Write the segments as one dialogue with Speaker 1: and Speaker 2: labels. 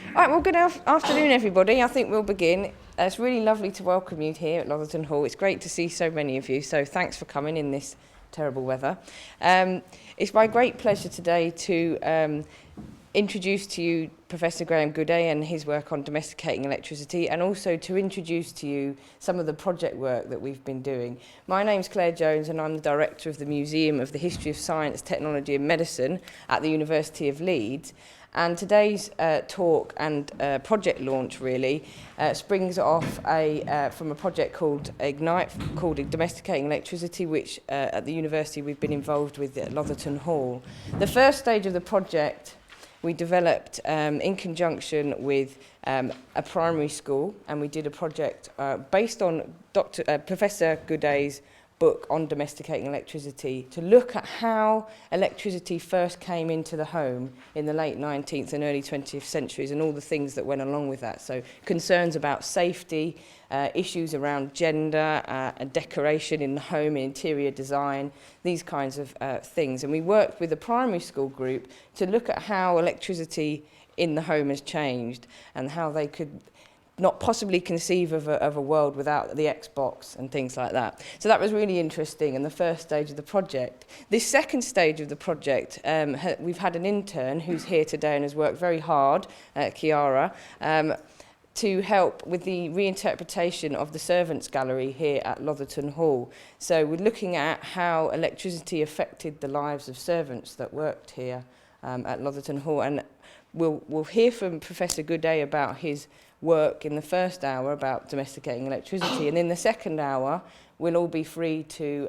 Speaker 1: All right, well, good afternoon, everybody. I think we'll begin. It's really lovely to welcome you here at Lotherton Hall. It's great to see so many of you, so thanks for coming in this terrible weather. It's my great pleasure today to introduce to you Professor Graeme Gooday and his work on domesticating electricity, and also to introduce to you some of the project work that we've been doing. My name's Claire Jones and I'm the Director of the Museum of the History of Science, Technology and Medicine at the University of Leeds. And today's talk and project launch really springs off from a project called Ignite, called Domesticating Electricity, which at the university we've been involved with at Lotherton Hall. The first stage of the project we developed in conjunction with a primary school, and we did a project based on Professor Gooday's book on domesticating electricity, to look at how electricity first came into the home in the late 19th and early 20th centuries, and all the things that went along with that. So concerns about safety, issues around gender, and decoration in the home, interior design, these kinds of things. And we worked with a primary school group to look at how electricity in the home has changed, and how they could not possibly conceive of a world without the Xbox and things like that. So that was really interesting in the first stage of the project. This second stage of the project, we've had an intern who's here today and has worked very hard, Chiara, to help with the reinterpretation of the servants' gallery here at Lotherton Hall. So we're looking at how electricity affected the lives of servants that worked here at Lotherton Hall. And we'll hear from Professor Gooday about his work in the first hour about domesticating electricity, and in the second hour we'll all be free to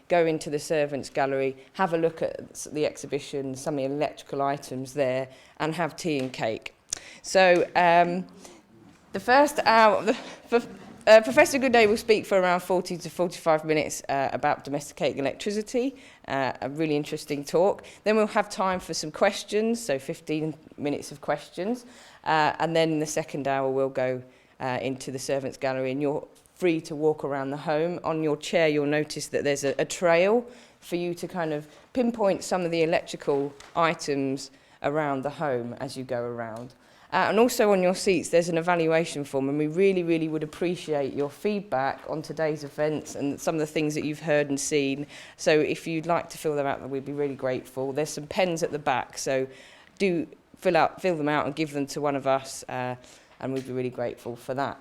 Speaker 1: go into the servants' gallery, have a look at the exhibition, some of the electrical items there, and have tea and cake. So the first hour, Professor Gooday will speak for around 40 to 45 minutes about domesticating electricity, a really interesting talk. Then we'll have time for some questions, so 15 minutes of questions. And then in the second hour, we'll go into the servants' gallery, and you're free to walk around the home. On your chair, you'll notice that there's a trail for you to kind of pinpoint some of the electrical items around the home as you go around. And also on your seats, there's an evaluation form, and we really, really would appreciate your feedback on today's events and some of the things that you've heard and seen. So if you'd like to fill them out, we'd be really grateful. There's some pens at the back, so do fill them out and give them to one of us, and we'd be really grateful for that.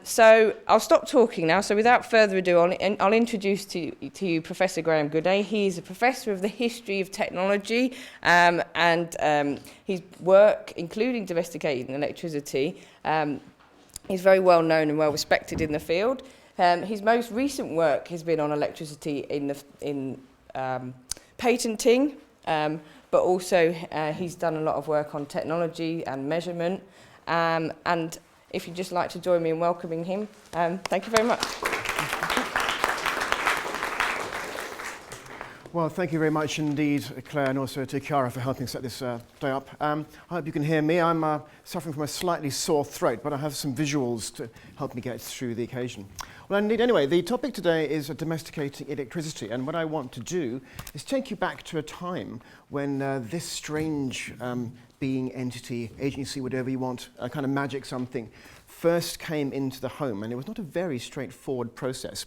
Speaker 1: So I'll stop talking now. So without further ado, I'll introduce to you Professor Graeme Gooday. He's a professor of the history of technology, and his work, including domesticating electricity, is very well known and well respected in the field. His most recent work has been on electricity in patenting, but also he's done a lot of work on technology and measurement. And if you'd just like to join me in welcoming him, thank you very much.
Speaker 2: Well, thank you very much indeed, Claire, and also to Chiara for helping set this day up. I hope you can hear me. I'm suffering from a slightly sore throat, but I have some visuals to help me get through the occasion. Well, indeed, anyway, the topic today is domesticating electricity, and what I want to do is take you back to a time when this strange being, entity, agency, whatever you want, a kind of magic something, first came into the home, and it was not a very straightforward process.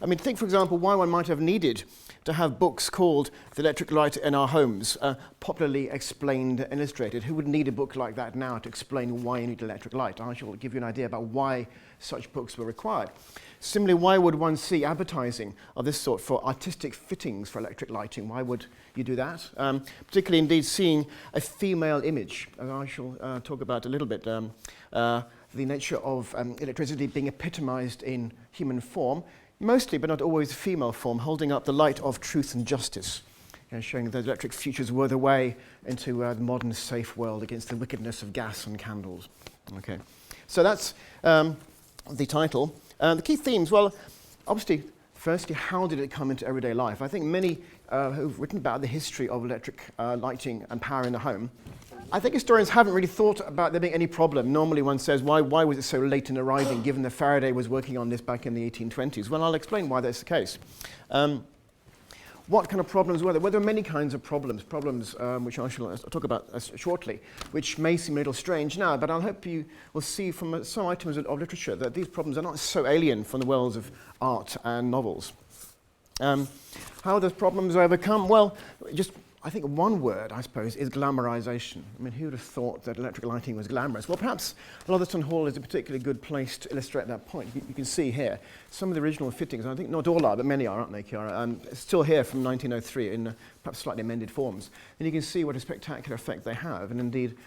Speaker 2: I mean, think, for example, why one might have needed to have books called The Electric Light in Our Homes, popularly explained and illustrated. Who would need a book like that now to explain why you need electric light? I shall give you an idea about why such books were required. Similarly, why would one see advertising of this sort for artistic fittings for electric lighting? Why would you do that? Particularly, indeed, seeing a female image, as I shall talk about a little bit, the nature of electricity being epitomized in human form, mostly, but not always, female form, holding up the light of truth and justice, showing that electric futures were the way into the modern safe world against the wickedness of gas and candles. Okay, so that's the title. The key themes, well, obviously, firstly, how did it come into everyday life? I think many who've written about the history of electric lighting and power in the home, I think historians haven't really thought about there being any problem. Normally one says, why was it so late in arriving, given that Faraday was working on this back in the 1820s? Well, I'll explain why that's the case. what kind of problems were there? Well, there were many kinds of problems, which I shall talk about shortly, which may seem a little strange now, but I hope you will see from some items of literature that these problems are not so alien from the worlds of art and novels. How are those problems overcome? Well, just I think one word, I suppose, is glamorization. I mean, who would have thought that electric lighting was glamorous? Well, perhaps Lotherton Hall is a particularly good place to illustrate that point. You can see here some of the original fittings. I think not all are, but many are, aren't they, Chiara? Still here from 1903 in perhaps slightly amended forms. And you can see what a spectacular effect they have. And indeed,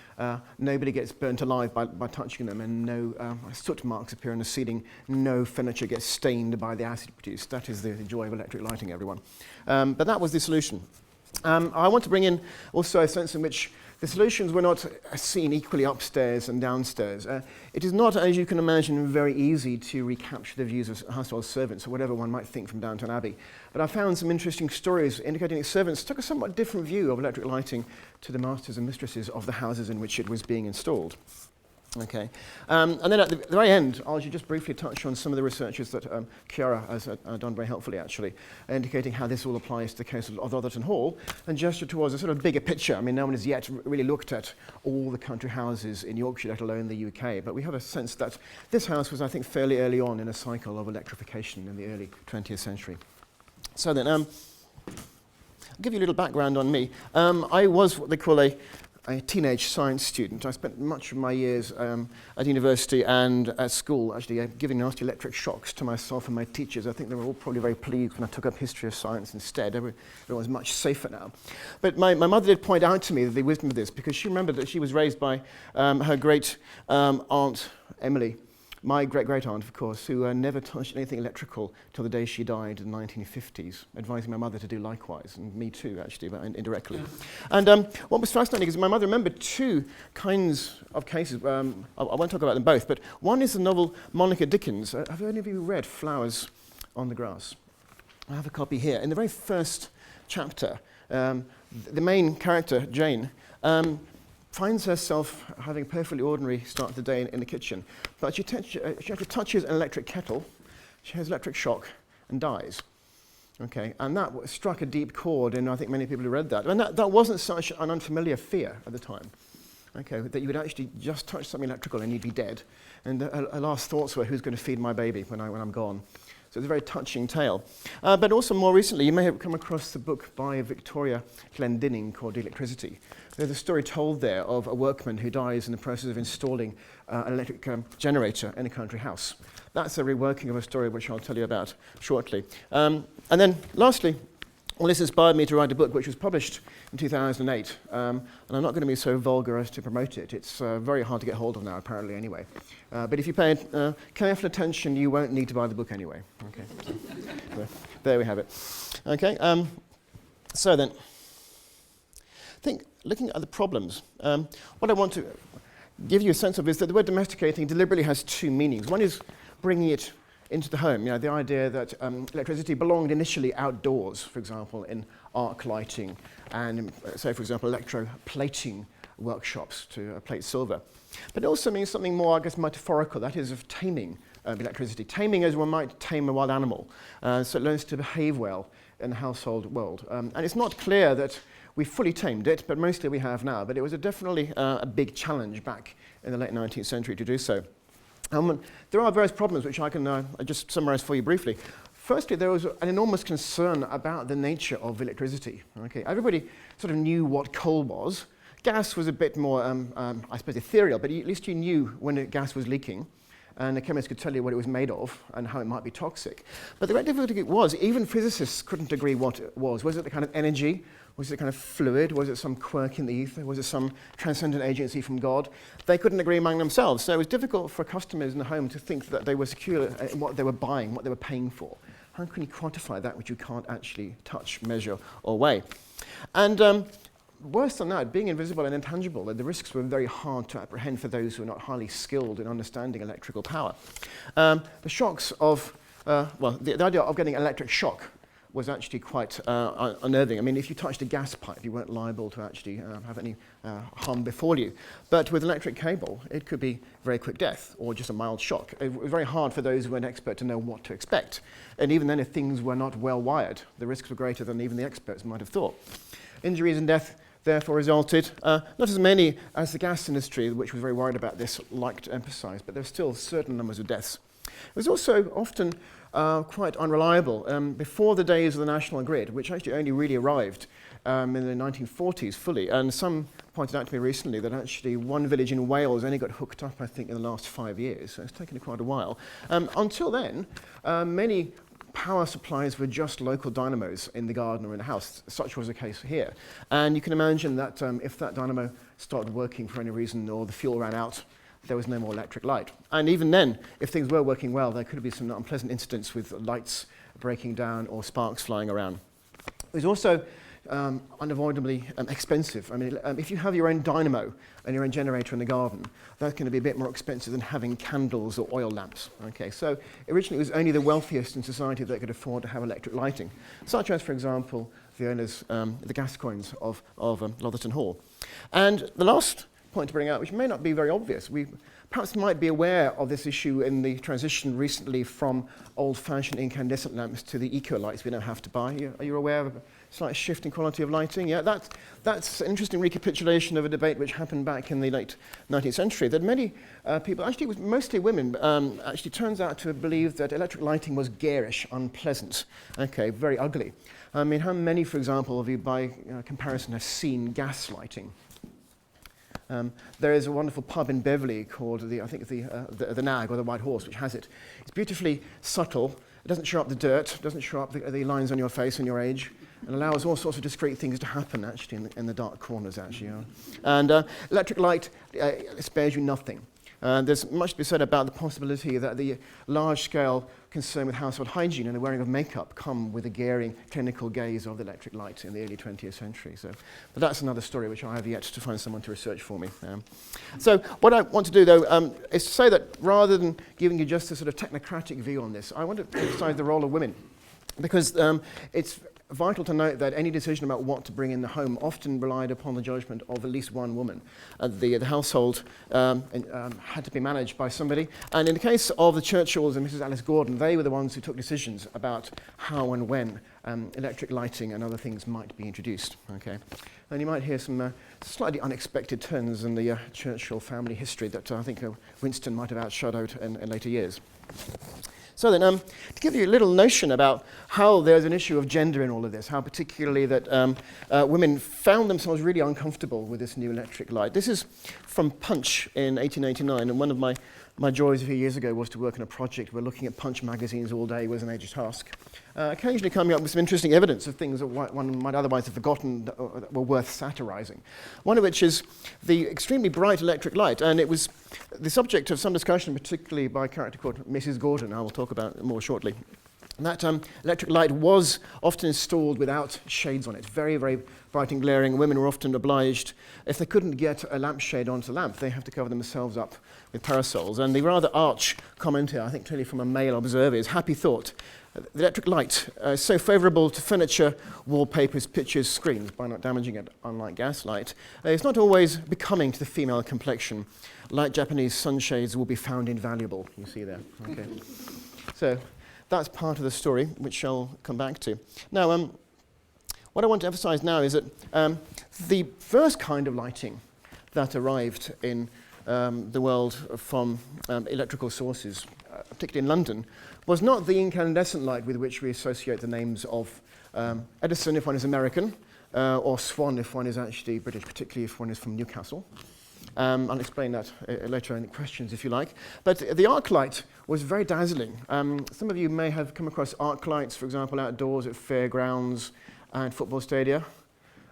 Speaker 2: nobody gets burnt alive by touching them, and no soot marks appear on the ceiling. No furniture gets stained by the acid produced. That is the joy of electric lighting, everyone. But that was the solution. I want to bring in also a sense in which the solutions were not seen equally upstairs and downstairs. It is not, as you can imagine, very easy to recapture the views of household servants, or whatever one might think from Downton Abbey. But I found some interesting stories indicating that servants took a somewhat different view of electric lighting to the masters and mistresses of the houses in which it was being installed. Okay, and then at the very end, I'll just briefly touch on some of the researches that Chiara has done very helpfully, actually, indicating how this all applies to the case of Lotherton Hall, and gesture towards a sort of bigger picture. I mean, no one has yet really looked at all the country houses in Yorkshire, let alone the UK, but we have a sense that this house was, I think, fairly early on in a cycle of electrification in the early 20th century. So then, I'll give you a little background on me. I was what they call a teenage science student. I spent much of my years at university and at school actually giving nasty electric shocks to myself and my teachers. I think they were all probably very pleased when I took up history of science instead. Everyone's much safer now. But my mother did point out to me the wisdom of this, because she remembered that she was raised by her great aunt Emily, my great-great-aunt, of course, who never touched anything electrical till the day she died in the 1950s, advising my mother to do likewise, and me too, actually, but indirectly. And what was fascinating is my mother remembered two kinds of cases. I won't talk about them both, but one is the novel Monica Dickens. Have any of you read Flowers on the Grass? I have a copy here. In the very first chapter, the main character, Jane, finds herself having a perfectly ordinary start to the day in the kitchen, but she actually touches an electric kettle, she has electric shock, and dies. Okay, and that struck a deep chord in, I think, many people who read that. And that wasn't such an unfamiliar fear at the time. Okay, that you would actually just touch something electrical and you'd be dead. And her last thoughts were, who's going to feed my baby when I'm gone? So it's a very touching tale. But also more recently, you may have come across the book by Victoria Glendinning called Electricity. There's a story told there of a workman who dies in the process of installing an electric generator in a country house. That's a reworking of a story which I'll tell you about shortly. And then lastly, well, this inspired me to write a book which was published in 2008. And I'm not going to be so vulgar as to promote it. It's very hard to get hold of now, apparently, anyway. But if you pay careful attention, you won't need to buy the book anyway. Okay, so there we have it. Okay, so then, I think looking at the problems, what I want to give you a sense of is that the word domesticating deliberately has two meanings. One is bringing it into the home, the idea that electricity belonged initially outdoors, for example, in arc lighting and, say, for example, electroplating workshops to plate silver. But it also means something more, I guess, metaphorical, that is of taming electricity. Taming as one might tame a wild animal, so it learns to behave well in the household world. And it's not clear that we fully tamed it, but mostly we have now. But it was definitely a big challenge back in the late 19th century to do so. There are various problems which I can just summarize for you briefly. Firstly, there was an enormous concern about the nature of electricity. Okay, everybody sort of knew what coal was. Gas was a bit more, I suppose, ethereal, but at least you knew when the gas was leaking, and the chemist could tell you what it was made of and how it might be toxic. But the great difficulty was, even physicists couldn't agree what it was. Was it the kind of energy? Was it a kind of fluid? Was it some quirk in the ether? Was it some transcendent agency from God? They couldn't agree among themselves. So it was difficult for customers in the home to think that they were secure in what they were buying, what they were paying for. How can you quantify that which you can't actually touch, measure, or weigh? And worse than that, being invisible and intangible, the risks were very hard to apprehend for those who are not highly skilled in understanding electrical power. The shocks of, the idea of getting electric shock was actually quite unnerving. I mean, if you touched a gas pipe, you weren't liable to actually have any harm befall you. But with electric cable, it could be very quick death or just a mild shock. It was very hard for those who weren't expert to know what to expect. And even then, if things were not well wired, the risks were greater than even the experts might have thought. Injuries and death therefore resulted, not as many as the gas industry, which was very worried about this, liked to emphasize, but there were still certain numbers of deaths. It was also often quite unreliable. Before the days of the national grid, which actually only really arrived in the 1940s fully, and some pointed out to me recently that actually one village in Wales only got hooked up, I think, in the last 5 years, so it's taken quite a while. Until then, many power supplies were just local dynamos in the garden or in the house. Such was the case here. And you can imagine that if that dynamo started working for any reason or the fuel ran out, there was no more electric light. And even then, if things were working well, there could be some unpleasant incidents with lights breaking down or sparks flying around. It was also unavoidably expensive. I mean, if you have your own dynamo and your own generator in the garden, that's going to be a bit more expensive than having candles or oil lamps. Okay, so originally it was only the wealthiest in society that could afford to have electric lighting, such as, for example, the owners, the Gascoignes of Lotherton Hall. And the last point to bring out, which may not be very obvious, we perhaps might be aware of this issue in the transition recently from old-fashioned incandescent lamps to the eco lights we now have to buy. Are you aware of a slight shift in quality of lighting? Yeah, that's an interesting recapitulation of a debate which happened back in the late 19th century, that many people, actually it was mostly women, actually turns out to believe that electric lighting was garish, unpleasant, okay, very ugly. I mean, how many, for example, of you by comparison have seen gas lighting? There is a wonderful pub in Beverley called the Nag or the White Horse, which has it. It's beautifully subtle. It doesn't show up the dirt, doesn't show up the lines on your face and your age, and allows all sorts of discreet things to happen actually in the dark corners actually. And electric light spares you nothing. There's much to be said about the possibility that the large-scale concern with household hygiene and the wearing of makeup come with the garing clinical gaze of the electric light in the early 20th century. But that's another story which I have yet to find someone to research for me. So what I want to do, though, is to say that rather than giving you just a sort of technocratic view on this, I want to emphasize the role of women, because it's vital to note that any decision about what to bring in the home often relied upon the judgment of at least one woman. The household had to be managed by somebody. And in the case of the Churchills and Mrs. Alice Gordon, they were the ones who took decisions about how and when electric lighting and other things might be introduced. Okay. And you might hear some slightly unexpected turns in the Churchill family history that I think Winston might have outshadowed in later years. So then, to give you a little notion about how there's an issue of gender in all of this, how particularly that women found themselves really uncomfortable with this new electric light. This is from Punch in 1889, and one of my joys a few years ago was to work on a project where looking at Punch magazines all day was a major task. Occasionally coming up with some interesting evidence of things that one might otherwise have forgotten that were worth satirizing. One of which is the extremely bright electric light, and it was the subject of some discussion, particularly by a character called Mrs. Gordon, I will talk about it more shortly. And that electric light was often installed without shades on it, very, very bright and glaring. Women were often obliged, if they couldn't get a lampshade onto the lamp, they have to cover themselves up with parasols. And the rather arch comment here, I think clearly from a male observer, is happy thought. The electric light is so favourable to furniture, wallpapers, pictures, screens, by not damaging it, unlike gas light. It's not always becoming to the female complexion. Light Japanese sunshades will be found invaluable, you see there. Okay. So that's part of the story, which I'll come back to. Now, what I want to emphasize now is that the first kind of lighting that arrived in the world from electrical sources, particularly in London, was not the incandescent light with which we associate the names of Edison if one is American, or Swan if one is actually British, particularly if one is from Newcastle. I'll explain that later in the questions if you like. But the arc light was very dazzling. Some of you may have come across arc lights, for example, outdoors at fairgrounds and football stadia.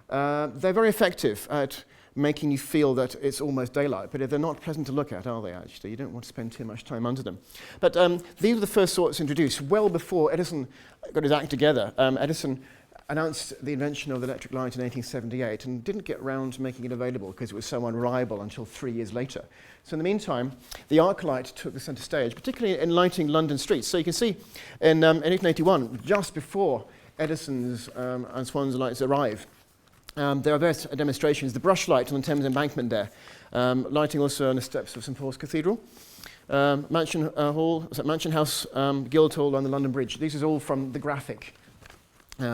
Speaker 2: They're very effective at making you feel that it's almost daylight, but they're not pleasant to look at, are they, actually? You don't want to spend too much time under them. But these were the first sorts introduced, well before Edison got his act together. Edison announced the invention of the electric light in 1878 and didn't get round to making it available because it was so unreliable until 3 years later. So in the meantime, the arc light took the centre stage, particularly in lighting London streets. So you can see in 1881, just before Edison's and Swan's lights arrive. There are various demonstrations. The brush light on the Thames embankment there, lighting also on the steps of St Paul's Cathedral. Mansion House, Guildhall on the London Bridge. This is all from the graphic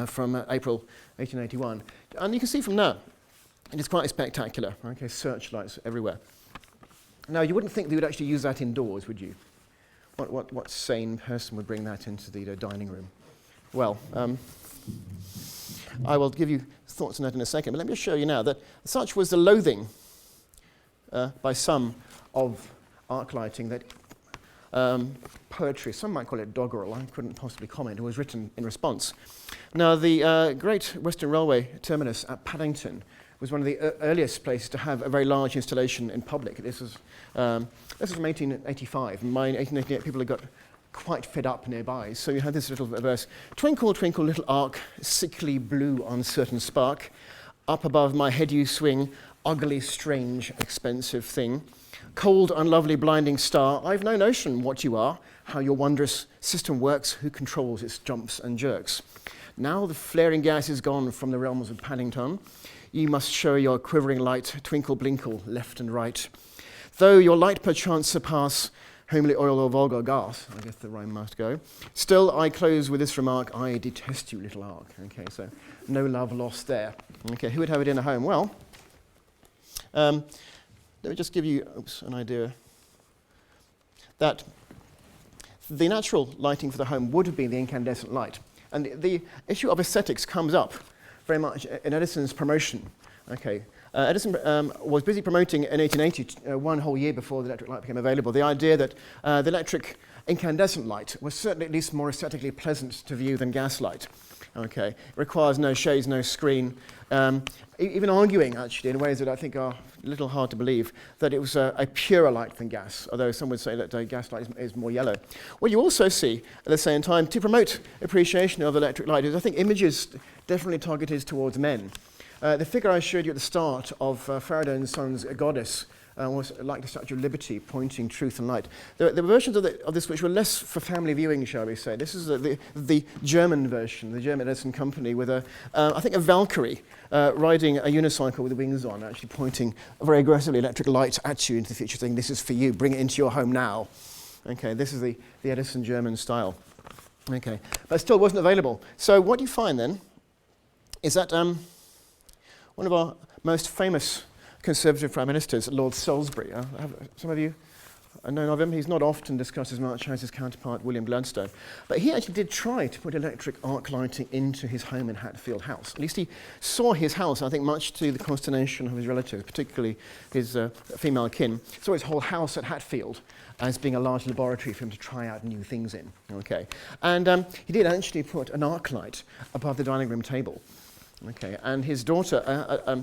Speaker 2: from April 1881. And you can see from now, it is quite spectacular. Okay, searchlights everywhere. Now, you wouldn't think they would actually use that indoors, would you? What sane person would bring that into the dining room? Well, I will give you thoughts on that in a second, but let me just show you now that such was the loathing by some of arc lighting that poetry, some might call it doggerel, I couldn't possibly comment, was written in response. Now, the Great Western Railway terminus at Paddington was one of the earliest places to have a very large installation in public. This was from 1885, and by 1888 people had got quite fed up nearby, so you had this little verse: "Twinkle, twinkle, little arc, sickly blue, uncertain spark, up above my head you swing, ugly, strange, expensive thing. Cold, unlovely, blinding star, I've no notion what you are, how your wondrous system works, who controls its jumps and jerks. Now the flaring gas is gone from the realms of Paddington, you must show your quivering light, twinkle, blinkle, left and right. Though your light perchance surpass homely oil or vulgar gas," I guess the rhyme must go, "still I close with this remark, I detest you, little arc." Okay, so no love lost there. Okay, who would have it in a home? Well, let me just give you an idea that the natural lighting for the home would have been the incandescent light. And the issue of aesthetics comes up very much in Edison's promotion. Okay, Edison was busy promoting in 1880, one whole year before the electric light became available, the idea that the electric incandescent light was certainly at least more aesthetically pleasant to view than gas light. Okay, it requires no shades, no screen, even arguing actually in ways that I think are a little hard to believe that it was a purer light than gas, although some would say that gas light is more yellow. What you also see at the same time, to promote appreciation of electric light, is I think images definitely targeted towards men. The figure I showed you at the start of Faraday and Son's Goddess was like the Statue of Liberty, pointing truth and light. There were versions of this which were less for family viewing, shall we say. This is the German version, the German Edison company, with I think a Valkyrie riding a unicycle with the wings on, actually pointing very aggressively electric light at you into the future, saying, "This is for you, bring it into your home now." Okay, this is the Edison German style. Okay, but it still wasn't available. So what you find then is that one of our most famous Conservative Prime Ministers, Lord Salisbury. Some of you know of him. He's not often discussed as much as his counterpart, William Gladstone. But he actually did try to put electric arc lighting into his home in Hatfield House. At least he saw his house, I think, much to the consternation of his relatives, particularly his female kin, saw his whole house at Hatfield as being a large laboratory for him to try out new things in. Okay, and he did actually put an arc light above the dining room table. Okay, and his daughter,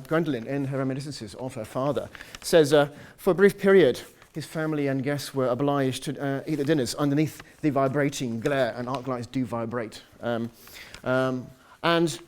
Speaker 2: Gwendolen, in her reminiscences of her father, says, for a brief period, his family and guests were obliged to eat their dinners underneath the vibrating glare, and arc lights do vibrate. And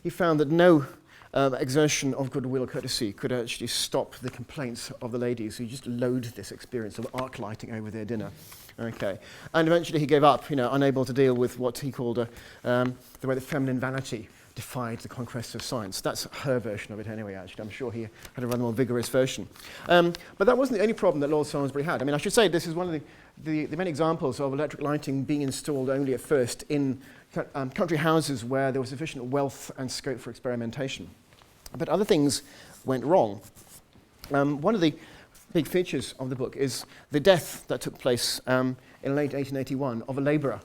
Speaker 2: he found that no exertion of goodwill or courtesy could actually stop the complaints of the ladies who just loathed this experience of arc lighting over their dinner. Okay, and eventually he gave up, unable to deal with what he called the way that feminine vanity defied the conquest of science. That's her version of it anyway, actually. I'm sure he had a rather more vigorous version. But that wasn't the only problem that Lord Salisbury had. I mean, I should say this is one of the many examples of electric lighting being installed only at first in country houses where there was sufficient wealth and scope for experimentation. But other things went wrong. One of the big features of the book is the death that took place in late 1881 of a labourer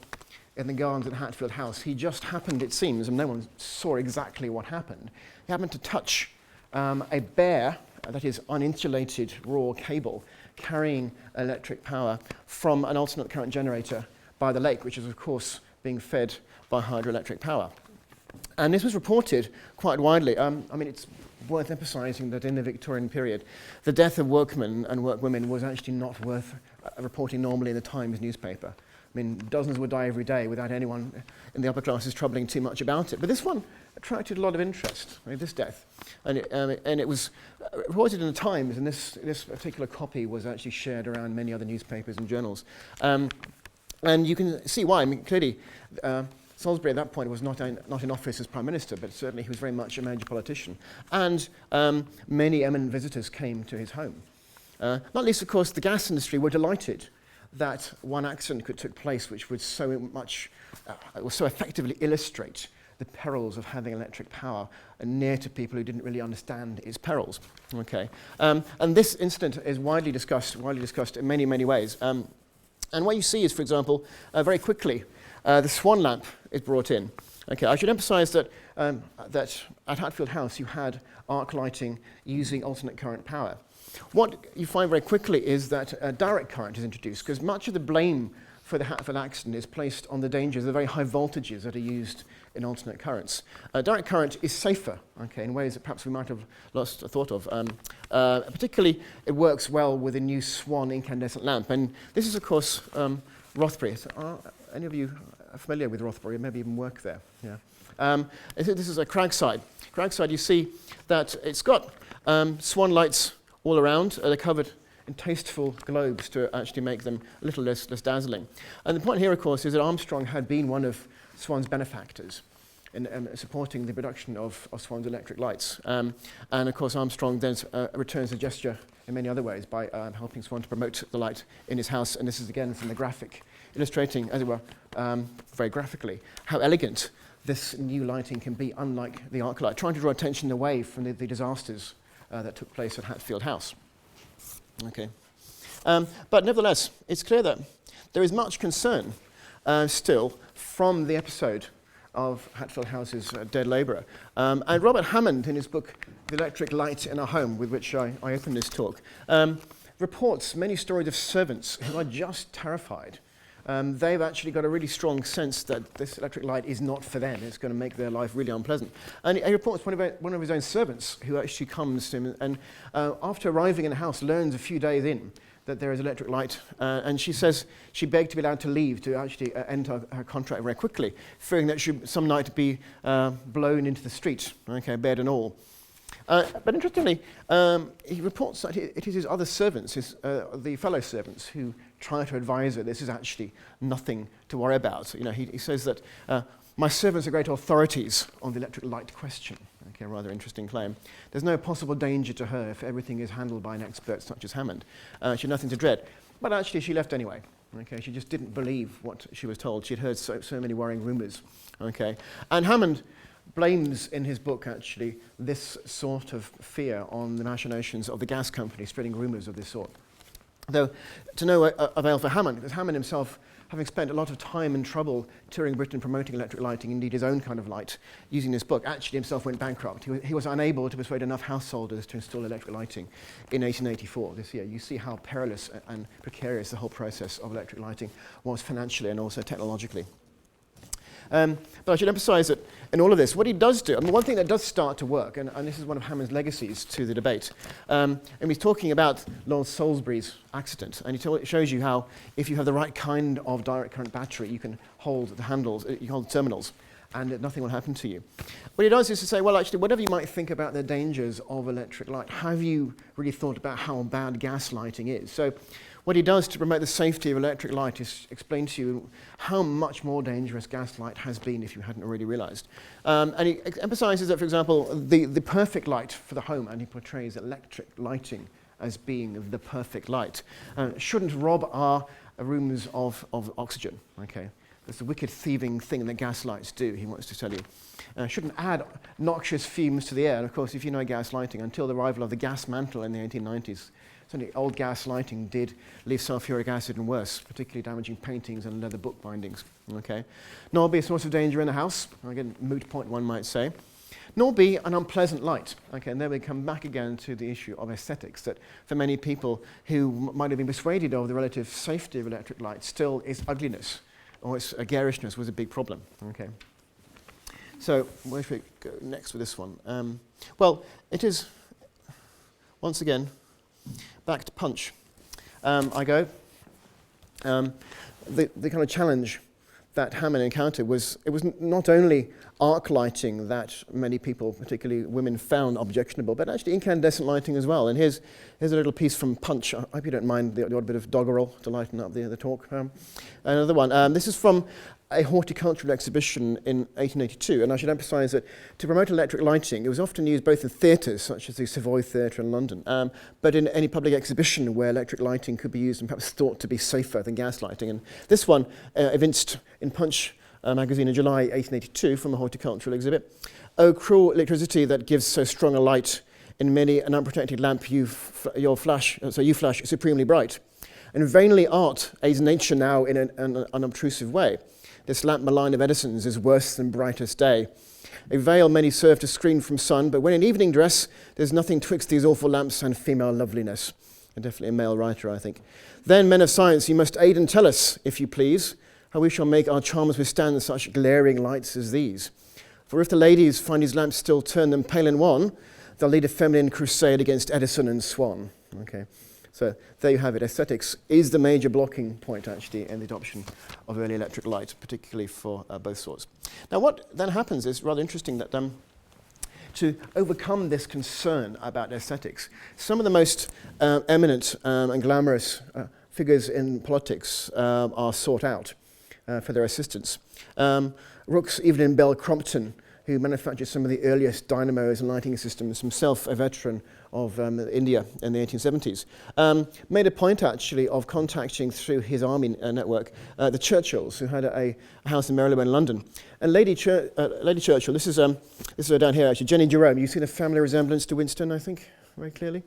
Speaker 2: in the gardens at Hatfield House. He just happened, it seems, and no one saw exactly what happened, he happened to touch a bare, that is uninsulated raw cable, carrying electric power from an alternate current generator by the lake, which is of course being fed by hydroelectric power. And this was reported quite widely. I mean, it's worth emphasising that in the Victorian period, the death of workmen and workwomen was actually not worth reporting normally in the Times newspaper. I mean, dozens would die every day without anyone in the upper classes troubling too much about it. But this one attracted a lot of interest, this death. And it was reported in the Times, and this particular copy was actually shared around many other newspapers and journals. And you can see why. I mean, clearly, Salisbury at that point was not in office as Prime Minister, but certainly he was very much a major politician. And many eminent visitors came to his home. Not least, of course, the gas industry were delighted that one accident took place which would so effectively illustrate the perils of having electric power near to people who didn't really understand its perils. Okay, and this incident is widely discussed in many, many ways. And what you see is, for example, very quickly, the swan lamp is brought in. Okay, I should emphasise that at Hatfield House you had arc lighting using alternate current power. What you find very quickly is that direct current is introduced, because much of the blame for the Hatfield accident is placed on the dangers of the very high voltages that are used in alternate currents. Direct current is safer, okay, in ways that perhaps we might have lost thought of. Particularly, it works well with a new Swan incandescent lamp. And this is, of course, Rothbury. So are any of you familiar with Rothbury? Maybe even work there. Yeah. This is a Cragside. Cragside, you see that it's got Swan lights all around. They're covered in tasteful globes to actually make them a little less dazzling. And the point here, of course, is that Armstrong had been one of Swan's benefactors in supporting the production of Swan's electric lights. And of course, Armstrong then returns the gesture in many other ways by helping Swan to promote the light in his house. And this is again from the graphic, illustrating, as it were, very graphically, how elegant this new lighting can be, unlike the arc light, trying to draw attention away from the disasters that took place at Hatfield House. Okay. But nevertheless, it's clear that there is much concern still from the episode of Hatfield House's dead labourer. And Robert Hammond, in his book, The Electric Light in Our Home, with which I open this talk, reports many stories of servants who are just terrified. They've actually got a really strong sense that this electric light is not for them. It's going to make their life really unpleasant. And he reports one of his own servants who actually comes to him and after arriving in the house learns a few days in that there is electric light. And she says she begged to be allowed to leave to actually end her contract very quickly, fearing that she some night be blown into the street, okay, bed and all. But interestingly, he reports that it is his other servants, the fellow servants, who try to advise her this is actually nothing to worry about. You know, he says that my servants are great authorities on the electric light question. Okay, a rather interesting claim. There's no possible danger to her if everything is handled by an expert such as Hammond. She had nothing to dread. But actually, she left anyway. Okay, she just didn't believe what she was told. She'd heard so many worrying rumours. Okay, and Hammond blames in his book, actually, this sort of fear on the machinations of the gas company spreading rumours of this sort. Though, to no avail for Hammond, because Hammond himself, having spent a lot of time and trouble touring Britain promoting electric lighting, indeed his own kind of light, using this book, actually himself went bankrupt. He was unable to persuade enough householders to install electric lighting in 1884, this year. You see how perilous and precarious the whole process of electric lighting was financially and also technologically. But I should emphasise that in all of this, what he does do, I mean, one thing that does start to work, and this is one of Hammond's legacies to the debate, and he's talking about Lord Salisbury's accident, and he shows you how if you have the right kind of direct current battery, you can hold the handles, you hold the terminals, and nothing will happen to you. What he does is to say, well, actually, whatever you might think about the dangers of electric light, have you really thought about how bad gas lighting is? So what he does to promote the safety of electric light is explain to you how much more dangerous gas light has been if you hadn't already realised. And he emphasises that, for example, the perfect light for the home, and he portrays electric lighting as being the perfect light, shouldn't rob our rooms of oxygen. Okay, that's the wicked thieving thing that gas lights do, he wants to tell you. Shouldn't add noxious fumes to the air. And of course, if you know gas lighting, until the arrival of the gas mantle in the 1890s, certainly old gas lighting did leave sulfuric acid and worse, particularly damaging paintings and leather book bindings. Okay, nor be a source of danger in the house, again, moot point one might say, nor be an unpleasant light. Okay, and then we come back again to the issue of aesthetics, that for many people who might have been persuaded of the relative safety of electric light, still its ugliness or its garishness was a big problem. Okay, so where should we go next with this one? Well, it is, once again, back to Punch. I go. The kind of challenge that Hammond encountered was, it was not only arc lighting that many people, particularly women, found objectionable, but actually incandescent lighting as well. And here's a little piece from Punch. I hope you don't mind the odd bit of doggerel to lighten up the talk. Another one. This is from a horticultural exhibition in 1882, and I should emphasise that to promote electric lighting, it was often used both in theatres, such as the Savoy Theatre in London, but in any public exhibition where electric lighting could be used and perhaps thought to be safer than gas lighting. And this one evinced in Punch magazine in July 1882 from a horticultural exhibit. "Oh, cruel electricity that gives so strong a light, in many an unprotected lamp you flash supremely bright. And vainly art aids nature now in an unobtrusive way. This lamp malign of Edison's is worse than brightest day. A veil many serve to screen from sun, but when in evening dress, there's nothing twixt these awful lamps and female loveliness." And definitely a male writer, I think. "Then, men of science, you must aid and tell us, if you please, how we shall make our charms withstand such glaring lights as these. For if the ladies find these lamps still turn them pale and wan, they'll lead a feminine crusade against Edison and Swan." Okay. So there you have it. Aesthetics is the major blocking point, actually, in the adoption of early electric light, particularly for both sorts. Now, what then happens is rather interesting that to overcome this concern about aesthetics, some of the most eminent and glamorous figures in politics are sought out for their assistance. Rooks, even in Bell Crompton, who manufactured some of the earliest dynamos and lighting systems, himself a veteran of India in the 1870s, made a point actually of contacting through his army network the Churchills, who had a house in Marylebone, London. And Lady Churchill, this is down here actually, Jenny Jerome. You see the family resemblance to Winston, I think, very clearly.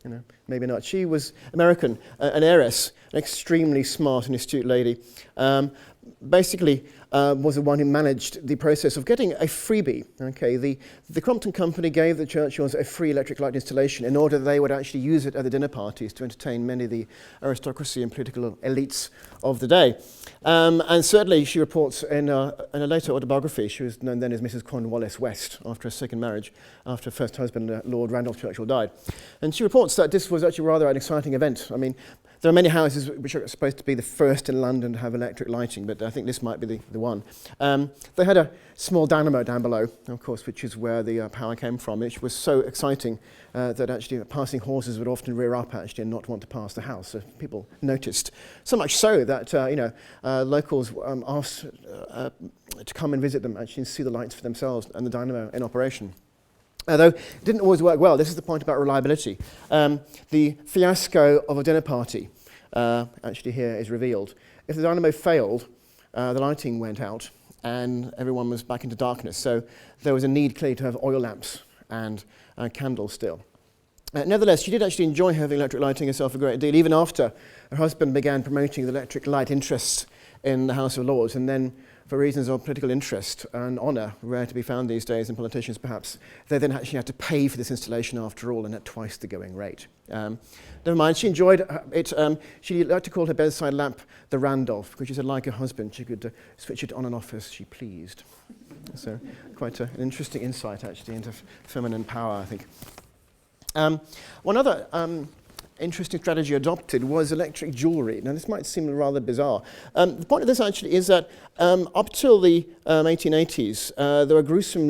Speaker 2: You know, maybe not. She was American, an heiress, an extremely smart and astute lady. Basically, was the one who managed the process of getting a freebie. Okay, the Crompton Company gave the Churchills a free electric light installation in order that they would actually use it at the dinner parties to entertain many of the aristocracy and political elites of the day. And certainly, she reports in a later autobiography, she was known then as Mrs. Cornwallis West, after a second marriage, after her first husband, Lord Randolph Churchill, died. And she reports that this was actually rather an exciting event. I mean, there are many houses which are supposed to be the first in London to have electric lighting, but I think this might be the one. They had a small dynamo down below, of course, which is where the power came from, which was so exciting that actually passing horses would often rear up actually and not want to pass the house. So people noticed. So much so that locals asked to come and visit them actually and see the lights for themselves and the dynamo in operation. Although it didn't always work well. This is the point about reliability. The fiasco of a dinner party actually here is revealed. If the dynamo failed, the lighting went out and everyone was back into darkness. So there was a need clearly to have oil lamps and candles still. Nevertheless, she did actually enjoy having electric lighting herself a great deal, even after her husband began promoting the electric light interests in the House of Lords, and then for reasons of political interest and honour, rare to be found these days in politicians perhaps, they then actually had to pay for this installation after all, and at twice the going rate. Never mind, she enjoyed it. She liked to call her bedside lamp the Randolph, because she said, like her husband, she could switch it on and off as she pleased. So quite an interesting insight actually into feminine power, I think. One other interesting strategy adopted was electric jewellery. Now, this might seem rather bizarre. The point of this actually is that up till the 1880s, there were gruesome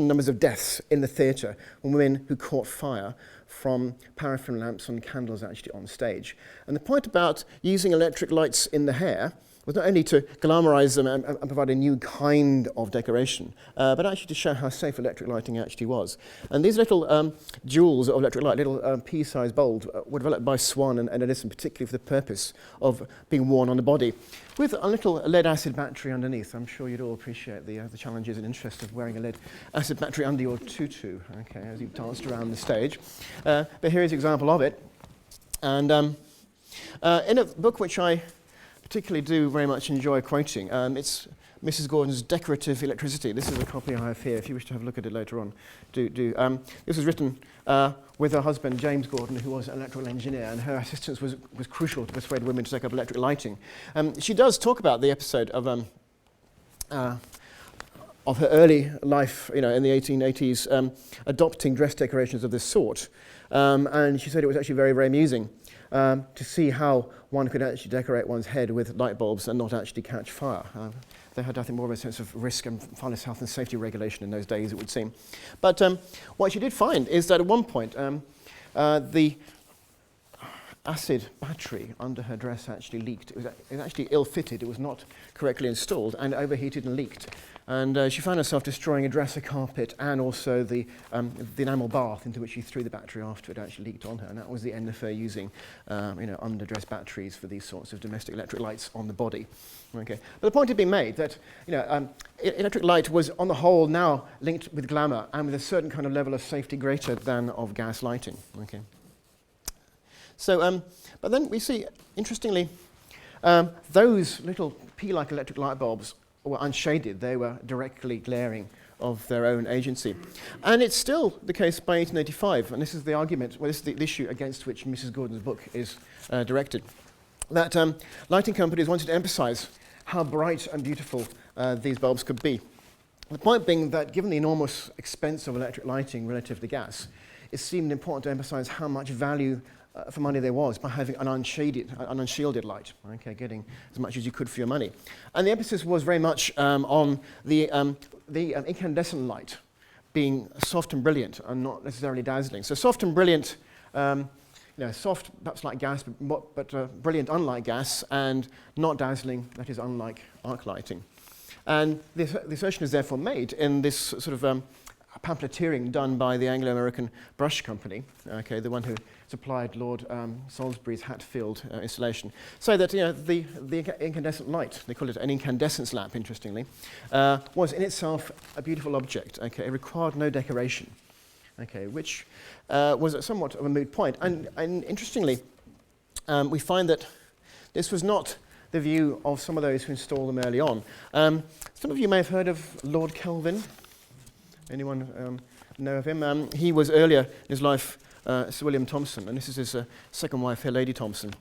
Speaker 2: numbers of deaths in the theatre when women who caught fire from paraffin lamps and candles actually on stage. And the point about using electric lights in the hair was not only to glamorise them and provide a new kind of decoration, but actually to show how safe electric lighting actually was. And these little jewels of electric light, little pea-sized bulbs, were developed by Swan and Edison, particularly for the purpose of being worn on the body, with a little lead-acid battery underneath. I'm sure you'd all appreciate the challenges and interest of wearing a lead-acid battery under your tutu, okay, as you danced around the stage. But here is an example of it. And in a book which I particularly do very much enjoy quoting, it's Mrs. Gordon's Decorative Electricity. This is a copy I have here. If you wish to have a look at it later on, do. This was written with her husband, James Gordon, who was an electrical engineer, and her assistance was crucial to persuade women to take up electric lighting. She does talk about the episode of her early life, in the 1880s, adopting dress decorations of this sort. And she said it was actually very, very amusing to see how one could actually decorate one's head with light bulbs and not actually catch fire. They had, I think, more of a sense of risk and far less health and safety regulation in those days, it would seem. But what she did find is that at one point, the acid battery under her dress actually leaked. It was actually ill-fitted. It was not correctly installed and overheated and leaked. And she found herself destroying a dresser carpet and also the enamel bath into which she threw the battery after it actually leaked on her. And that was the end of her using underdress batteries for these sorts of domestic electric lights on the body. Okay. But the point had been made that electric light was on the whole now linked with glamour and with a certain kind of level of safety greater than of gas lighting. Okay. So, but then we see, interestingly, those little pea-like electric light bulbs were unshaded. They were directly glaring of their own agency. And it's still the case by 1885, and this is the argument, well, this is the issue against which Mrs. Gordon's book is directed, that lighting companies wanted to emphasize how bright and beautiful these bulbs could be. The point being that given the enormous expense of electric lighting relative to gas, it seemed important to emphasize how much value for money there was by having an unshielded light, okay, getting as much as you could for your money. And the emphasis was very much on the incandescent light being soft and brilliant and not necessarily dazzling. So soft and brilliant, soft perhaps like gas, but brilliant unlike gas, and not dazzling, that is unlike arc lighting. And the assertion is therefore made in this sort of pamphleteering done by the Anglo-American Brush Company, okay, the one who supplied Lord Salisbury's Hatfield installation, so that the incandescent light, they call it an incandescence lamp, interestingly, was in itself a beautiful object. Okay, it required no decoration, okay, which was somewhat of a moot point. And interestingly, we find that this was not the view of some of those who installed them early on. Some of you may have heard of Lord Kelvin. Anyone know of him? He was earlier in his life Sir William Thomson, and this is his second wife, here, Lady Thomson.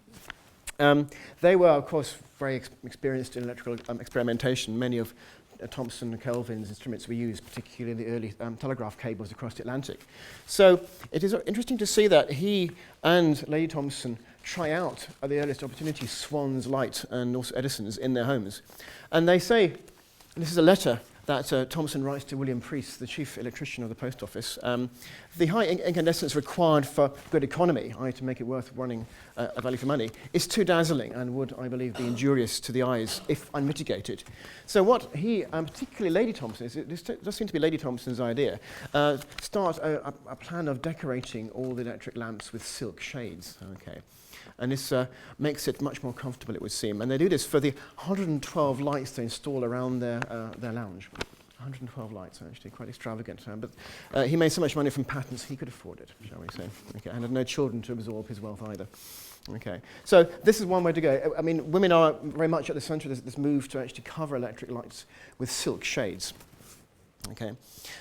Speaker 2: They were, of course, very experienced in electrical experimentation. Many of Thomson and Kelvin's instruments were used, particularly in the early telegraph cables across the Atlantic. So it is interesting to see that he and Lady Thomson try out, at the earliest opportunity, Swan's light and also Edison's in their homes. And they say, and this is a letter that Thomson writes to William Preece, the chief electrician of the post office, the high incandescence required for good economy, i.e. to make it worth running a value for money, is too dazzling and would, I believe, be injurious to the eyes if unmitigated. So what he, particularly Lady Thomson, this does seem to be Lady Thomson's idea, start a plan of decorating all the electric lamps with silk shades. Okay. And this makes it much more comfortable, it would seem. And they do this for the 112 lights they install around their lounge. 112 lights, actually, quite extravagant. But he made so much money from patents, he could afford it, shall we say. Okay, and had no children to absorb his wealth either. Okay, so this is one way to go. I mean, women are very much at the centre of this move to actually cover electric lights with silk shades. Okay,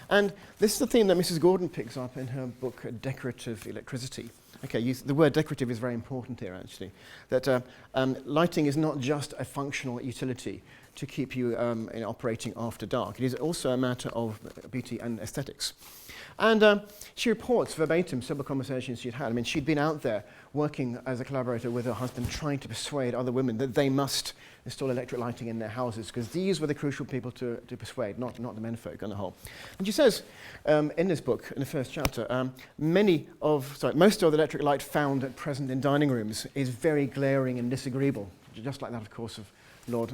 Speaker 2: and this is the theme that Mrs. Gordon picks up in her book, Decorative Electricity. Okay, the word decorative is very important here, actually. That lighting is not just a functional utility to keep you operating after dark. It is also a matter of beauty and aesthetics. And she reports verbatim several conversations she'd had. I mean, she'd been out there working as a collaborator with her husband, trying to persuade other women that they must install electric lighting in their houses, because these were the crucial people to persuade, not the menfolk on the whole. And she says in this book, in the first chapter, most of the electric light found at present in dining rooms is very glaring and disagreeable, just like that, of course, of Lord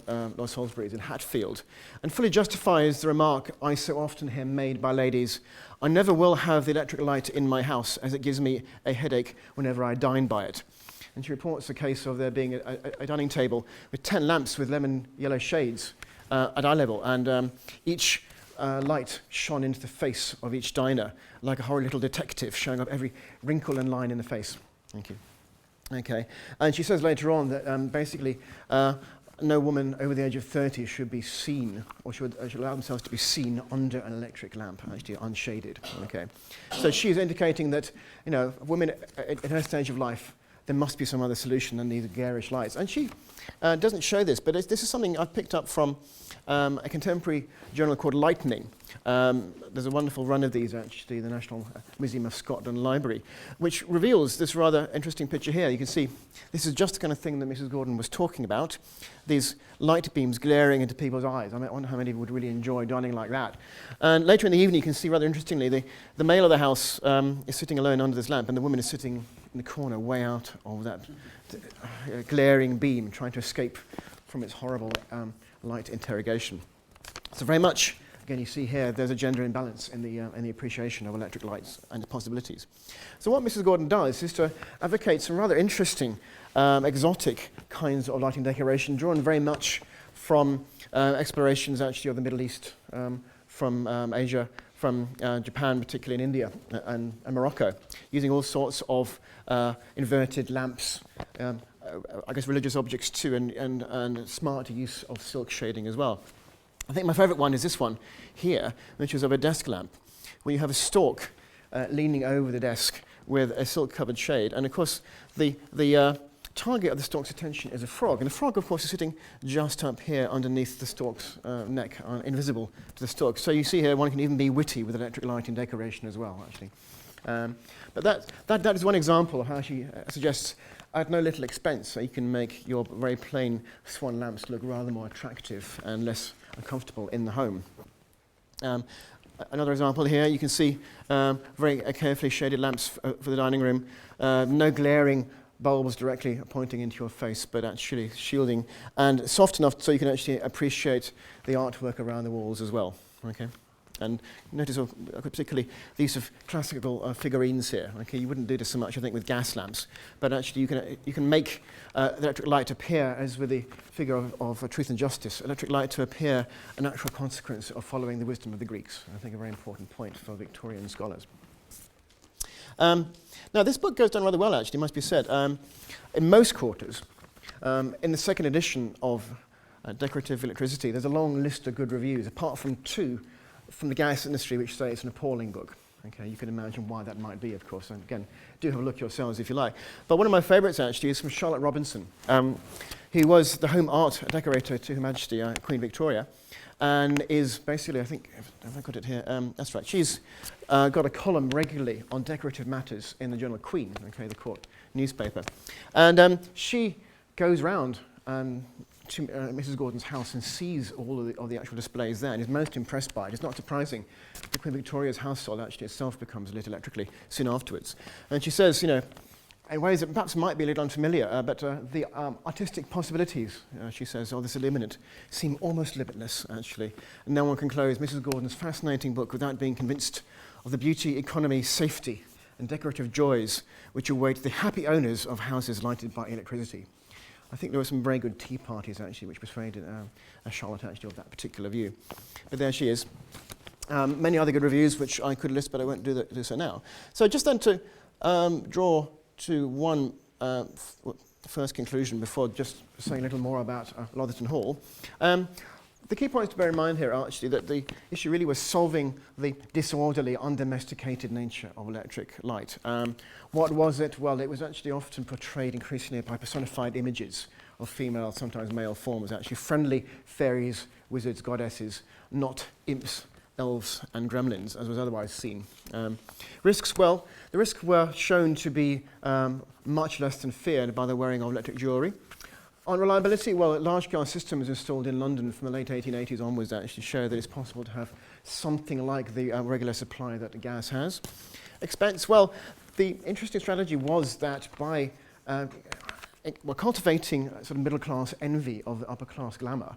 Speaker 2: Salisbury's in Hatfield, and fully justifies the remark I so often hear made by ladies, I never will have the electric light in my house, as it gives me a headache whenever I dine by it. And she reports a case of there being a dining table with 10 lamps with lemon yellow shades at eye level, and each light shone into the face of each diner like a horrid little detective, showing up every wrinkle and line in the face. Thank you. Okay, and she says later on that basically no woman over the age of 30 should be seen, or should allow themselves to be seen under an electric lamp, actually unshaded. Okay, so she's indicating that women at her stage of life, there must be some other solution than these garish lights. And she doesn't show this, but this is something I've picked up from a contemporary journal called Lightning, There's a wonderful run of these, actually, the National Museum of Scotland Library, which reveals this rather interesting picture here. You can see this is just the kind of thing that Mrs. Gordon was talking about, these light beams glaring into people's eyes. I wonder how many would really enjoy dining like that. And later in the evening, you can see, rather interestingly, the male of the house is sitting alone under this lamp, and the woman is sitting in the corner way out of that glaring beam, trying to escape from its horrible light interrogation. So very much, again, you see here, there's a gender imbalance in the appreciation of electric lights and its possibilities. So what Mrs. Gordon does is to advocate some rather interesting, exotic kinds of lighting decoration, drawn very much from explorations, actually, of the Middle East, from Asia, from Japan, particularly in India, and Morocco, using all sorts of inverted lamps, I guess religious objects too, and smart use of silk shading as well. I think my favourite one is this one here, which is of a desk lamp, where you have a stork leaning over the desk with a silk-covered shade. And of course, the target of the stork's attention is a frog. And the frog, of course, is sitting just up here underneath the stork's neck, invisible to the stork. So you see here, one can even be witty with electric lighting decoration as well, actually. But that is one example of how she suggests, at no little expense, you can make your very plain swan lamps look rather more attractive and less uncomfortable in the home. Another example here, you can see very carefully shaded lamps for the dining room. No glaring bulbs directly pointing into your face, but actually shielding, and soft enough so you can actually appreciate the artwork around the walls as well. Okay. And notice particularly the use of classical figurines here. Okay, you wouldn't do this so much, I think, with gas lamps, but actually you can make the electric light appear, as with the figure of Truth and Justice, electric light to appear a natural consequence of following the wisdom of the Greeks. I think a very important point for Victorian scholars. Now, this book goes down rather well, actually, must be said. In most quarters, in the second edition of Decorative Electricity, there's a long list of good reviews, apart from two from the gas industry, which say it's an appalling book. Okay, you can imagine why that might be, of course. And again, do have a look yourselves if you like. But one of my favourites, actually, is from Charlotte Robinson, who was the home art decorator to Her Majesty Queen Victoria, and is basically, I think, have I got it here? That's right. She's got a column regularly on decorative matters in the Journal Queen, okay, the court newspaper. And she goes round to Mrs. Gordon's house and sees all of the actual displays there and is most impressed by it. It's not surprising that Queen Victoria's household actually itself becomes lit electrically soon afterwards. And she says, in ways that perhaps might be a little unfamiliar, but the artistic possibilities, she says, of this illuminant seem almost limitless, actually. And no one can close Mrs. Gordon's fascinating book without being convinced of the beauty, economy, safety, and decorative joys which await the happy owners of houses lighted by electricity. I think there were some very good tea parties, actually, which persuaded Charlotte, actually, of that particular view. But there she is. Many other good reviews, which I could list, but I won't do so now. So just then to draw to one first conclusion before just saying a little more about Lotherton Hall. The key points to bear in mind here are actually that the issue really was solving the disorderly, undomesticated nature of electric light. What was it? Well, it was actually often portrayed increasingly by personified images of female, sometimes male forms, actually friendly fairies, wizards, goddesses, not imps, elves and gremlins, as was otherwise seen. Risks, well, the risks were shown to be much less than feared by the wearing of electric jewellery. On reliability, well, large-scale systems installed in London from the late 1880s onwards actually show that it's possible to have something like the regular supply that gas has. Expense, well, the interesting strategy was that by cultivating sort of middle-class envy of the upper-class glamour,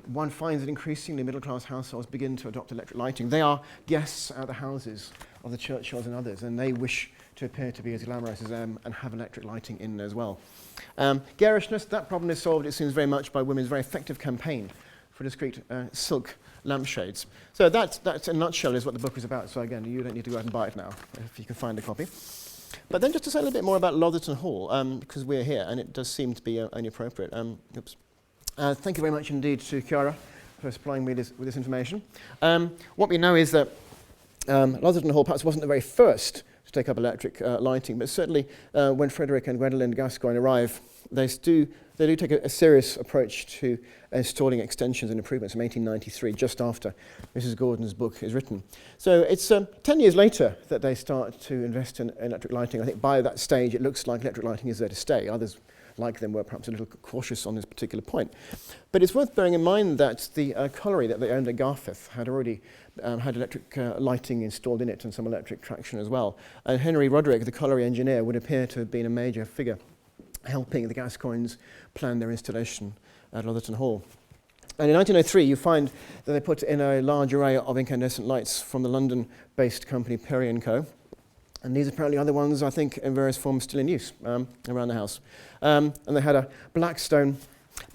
Speaker 2: one finds that increasingly middle-class households begin to adopt electric lighting. They are guests at the houses of the Churchills and others, and they wish to appear to be as glamorous as them and have electric lighting in as well. Garishness, that problem is solved, it seems, very much by women's very effective campaign for discreet silk lampshades. So that in a nutshell is what the book is about. So again, you don't need to go out and buy it now, if you can find a copy. But then just to say a little bit more about Lotherton Hall, because we're here, and it does seem to be only appropriate. Thank you very much indeed to Chiara for supplying me with this information. What we know is that Lotherton Hall perhaps wasn't the very first to take up electric lighting. But certainly when Frederick and Gwendolen Gascoigne arrive, they do take a serious approach to installing extensions and improvements from 1893, just after Mrs. Gordon's book is written. So it's 10 years later that they start to invest in electric lighting. I think by that stage it looks like electric lighting is there to stay. Others, like them, were perhaps a little cautious on this particular point. But it's worth bearing in mind that the colliery that they owned at Garforth had already had electric lighting installed in it and some electric traction as well. And Henry Roderick, the colliery engineer, would appear to have been a major figure helping the Gascoignes plan their installation at Lotherton Hall. And in 1903, you find that they put in a large array of incandescent lights from the London-based company Perry & Co. And these apparently are the ones, I think, in various forms still in use around the house. And they had a Blackstone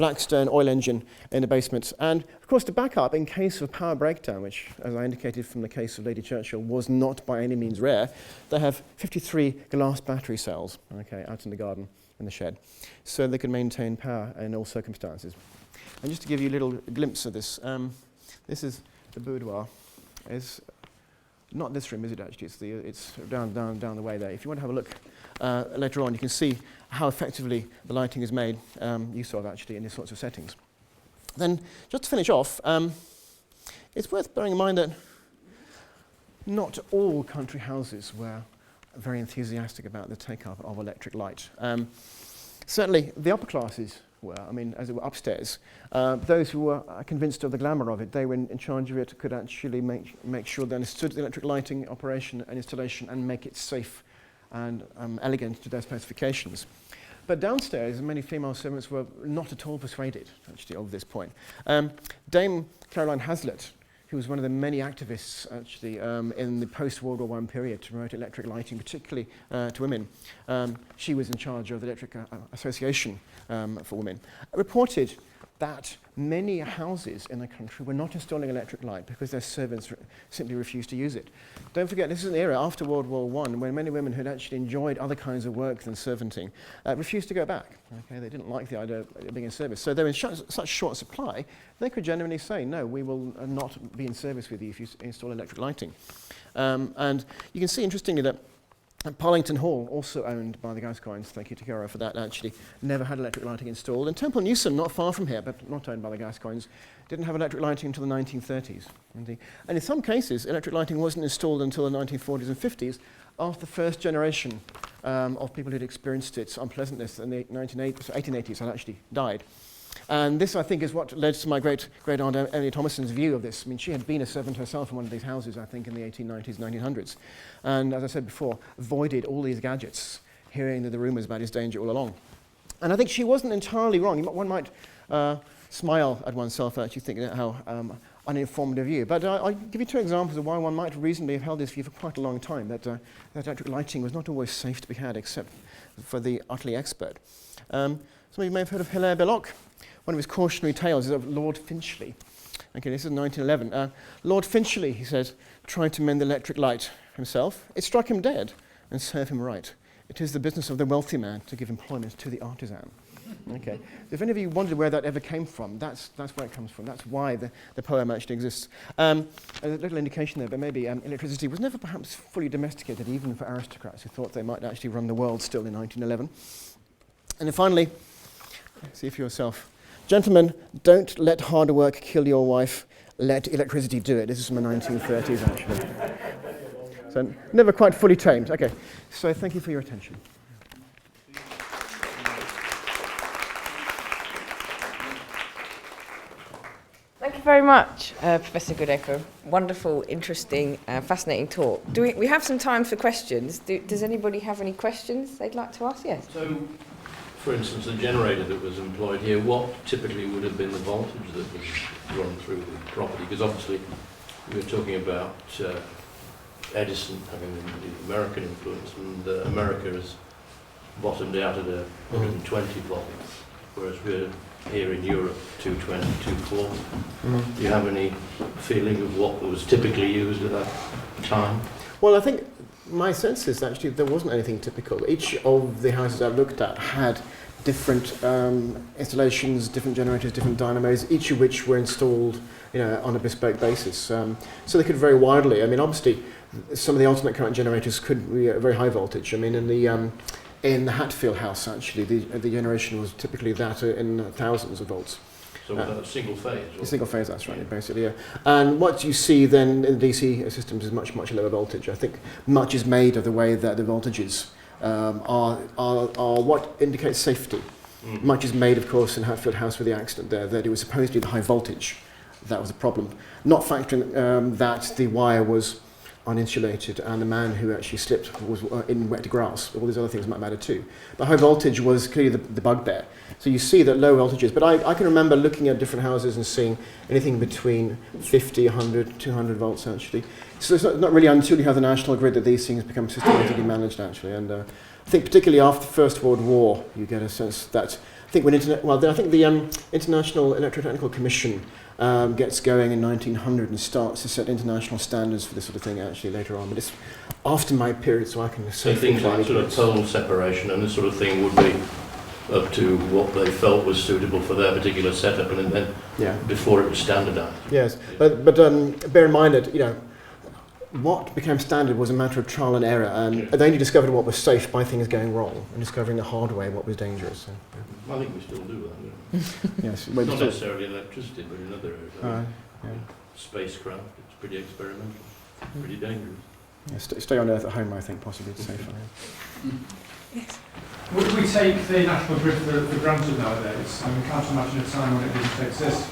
Speaker 2: oil engine in the basement. And, of course, to back up, in case of power breakdown, which, as I indicated from the case of Lady Churchill, was not by any means rare, they have 53 glass battery cells, out in the garden, in the shed, so they could maintain power in all circumstances. And just to give you a little glimpse of this, this is the boudoir. It's not this room, is it actually? It's down the way there. If you want to have a look later on, you can see how effectively the lighting is made, use of actually in these sorts of settings. Then, just to finish off, it's worth bearing in mind that not all country houses were very enthusiastic about the take-up of electric light. Certainly, the upper classes were, as it were upstairs. Those who were convinced of the glamour of it, they were in charge of it, could actually make sure they understood the electric lighting operation and installation and make it safe and elegant to their specifications. But downstairs, many female servants were not at all persuaded, actually, of this point. Dame Caroline Hazlitt, who was one of the many activists, actually, in the post-World War I period to promote electric lighting, particularly to women. She was in charge of the Electric Association for Women. Reported that many houses in the country were not installing electric light because their servants simply refused to use it. Don't forget, this is an era after World War I when many women who had actually enjoyed other kinds of work than servanting refused to go back. They didn't like the idea of being in service. So they were in such short supply, they could genuinely say, no, we will not be in service with you if you install electric lighting. And you can see, interestingly, that Parlington Hall, also owned by the Gascoignes, thank you to Kara for that, actually never had electric lighting installed. And Temple Newson, not far from here, but not owned by the Gascoignes, didn't have electric lighting until the 1930s. And in some cases, electric lighting wasn't installed until the 1940s and 50s, after the first generation of people who'd experienced its unpleasantness in the 1880s had actually died. And this, I think, is what led to my great-aunt Emily Thomason's view of this. She had been a servant herself in one of these houses, I think, in the 1890s, 1900s. And, as I said before, avoided all these gadgets, hearing the rumours about his danger all along. And I think she wasn't entirely wrong. One might smile at oneself, actually thinking how uninformed a view. But I'll give you two examples of why one might reasonably have held this view for quite a long time, that electric lighting was not always safe to be had, except for the utterly expert. Some of you may have heard of Hilaire Belloc. One of his cautionary tales is of Lord Finchley. This is 1911. Lord Finchley, he said, tried to mend the electric light himself. It struck him dead and served him right. It is the business of the wealthy man to give employment to the artisan. If any of you wondered where that ever came from, that's where it comes from. That's why the poem actually exists. A little indication there, but maybe electricity was never perhaps fully domesticated, even for aristocrats who thought they might actually run the world still in 1911. And then finally, see for yourself. Gentlemen, don't let hard work kill your wife. Let electricity do it. This is from the 1930s, actually. So never quite fully tamed. Okay, so thank you for your attention.
Speaker 1: Thank you very much, Professor Gooday, for a wonderful, interesting, fascinating talk. We have some time for questions. Does anybody have any questions they'd like to ask? Yes.
Speaker 3: So, for instance, the generator that was employed here, what typically would have been the voltage that was run through the property? Because obviously we were talking about Edison having the American influence, and America has bottomed out at 120 volts, whereas we're here in Europe 220, 240. Do you have any feeling of what was typically used at that time?
Speaker 2: Well, I think my sense is actually there wasn't anything typical. Each of the houses I've looked at had different installations, different generators, different dynamos, each of which were installed, on a bespoke basis. So they could vary widely. I mean, obviously, some of the alternate current generators could be at very high voltage. I mean, in the Hatfield House, actually, the generation was typically that in thousands of volts.
Speaker 3: So was that a single phase? Or?
Speaker 2: Single phase, that's right, basically, yeah. And what you see then in the DC systems is much, much lower voltage. I think much is made of the way that the voltages are what indicates safety. Much is made, of course, in Hatfield House with the accident there, that it was supposedly the high voltage that was a problem. Not factoring that the wire was uninsulated and the man who actually slipped was in wet grass. All these other things might matter too. But high voltage was clearly the bugbear. So you see that low voltages, but I can remember looking at different houses and seeing anything between 50, 100, 200 volts actually. So it's not really until you have the national grid that these things become systematically managed actually. And I think particularly after the First World War, you get a sense that, I think the International Electrotechnical Commission gets going in 1900 and starts to set international standards for this sort of thing actually later on. But it's after my period, so I can say
Speaker 3: things like sort of tonal separation and this sort of thing would be up to what they felt was suitable for their particular setup, and then before it was standardised.
Speaker 2: Yes, but bear in mind that what became standard was a matter of trial and error, and they only discovered what was safe by things going wrong and discovering the hard way what was dangerous. So,
Speaker 3: I think we still do that.
Speaker 2: Yes,
Speaker 3: not necessarily electricity, but in other areas. Spacecraft, it's pretty experimental, pretty dangerous.
Speaker 2: Yeah, stay on Earth at home, I think, possibly to safer.
Speaker 1: Yes.
Speaker 4: Would we take the national grid for granted nowadays? I mean, can't imagine a time when it didn't exist.